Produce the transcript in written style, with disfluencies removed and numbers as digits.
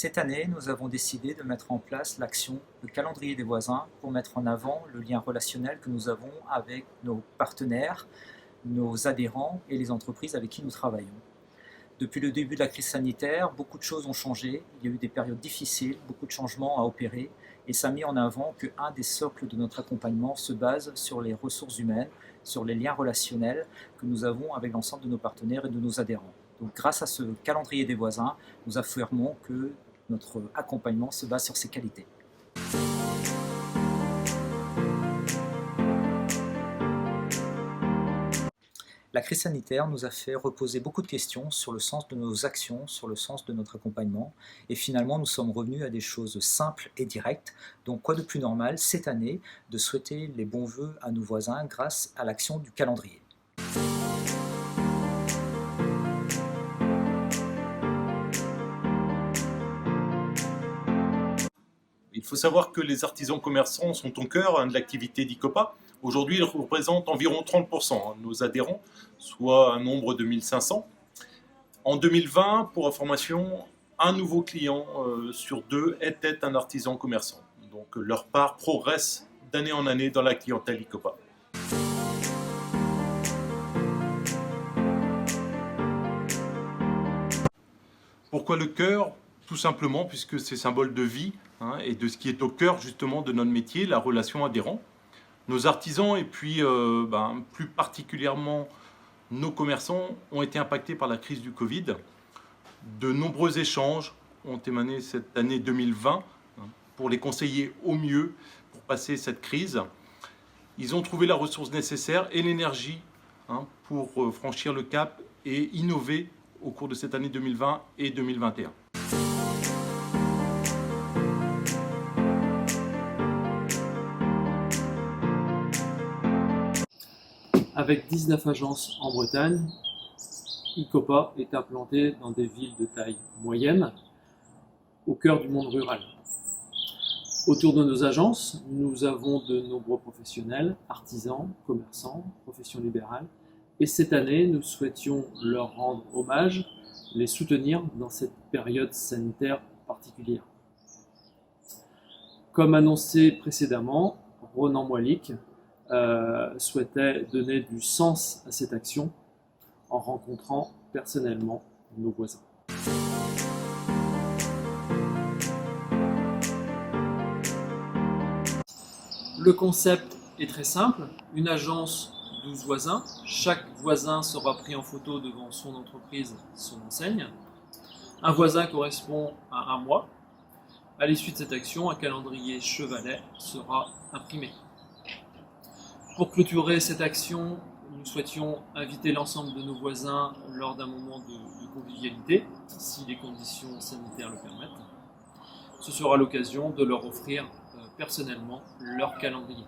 Cette année, nous avons décidé de mettre en place l'action Le calendrier des voisins pour mettre en avant le lien relationnel que nous avons avec nos partenaires, nos adhérents et les entreprises avec qui nous travaillons. Depuis le début de la crise sanitaire, beaucoup de choses ont changé, il y a eu des périodes difficiles, beaucoup de changements à opérer, et ça a mis en avant qu'un des socles de notre accompagnement se base sur les ressources humaines, sur les liens relationnels que nous avons avec l'ensemble de nos partenaires et de nos adhérents. Donc grâce à ce calendrier des voisins, nous affirmons que notre accompagnement se base sur ces qualités. La crise sanitaire nous a fait reposer beaucoup de questions sur le sens de nos actions, sur le sens de notre accompagnement. Et finalement, nous sommes revenus à des choses simples et directes. Donc quoi de plus normal cette année de souhaiter les bons vœux à nos voisins grâce à l'action du calendrier. Il faut savoir que les artisans commerçants sont au cœur de l'activité d'ICOPA. Aujourd'hui, ils représentent environ 30% de nos adhérents, soit un nombre de 1500. En 2020, pour information, un nouveau client sur deux était un artisan commerçant. Donc leur part progresse d'année en année dans la clientèle ICOPA. Pourquoi le cœur? Tout simplement puisque c'est symbole de vie et de ce qui est au cœur justement de notre métier, la relation adhérent. Nos artisans et puis plus particulièrement nos commerçants ont été impactés par la crise du Covid. De nombreux échanges ont émané cette année 2020 pour les conseiller au mieux pour passer cette crise. Ils ont trouvé la ressource nécessaire et l'énergie pour franchir le cap et innover au cours de cette année 2020 et 2021. Avec 19 agences en Bretagne, ICOPA est implanté dans des villes de taille moyenne, au cœur du monde rural. Autour de nos agences, nous avons de nombreux professionnels, artisans, commerçants, professions libérales, et cette année, nous souhaitions leur rendre hommage, les soutenir dans cette période sanitaire particulière. Comme annoncé précédemment, Ronan Moilic souhaitait donner du sens à cette action en rencontrant personnellement nos voisins. Le concept est très simple, une agence 12 voisins, chaque voisin sera pris en photo devant son entreprise, son enseigne. Un voisin correspond à un mois. À l'issue de cette action, un calendrier chevalet sera imprimé. Pour clôturer cette action, nous souhaitions inviter l'ensemble de nos voisins lors d'un moment de convivialité, si les conditions sanitaires le permettent. Ce sera l'occasion de leur offrir personnellement leur calendrier.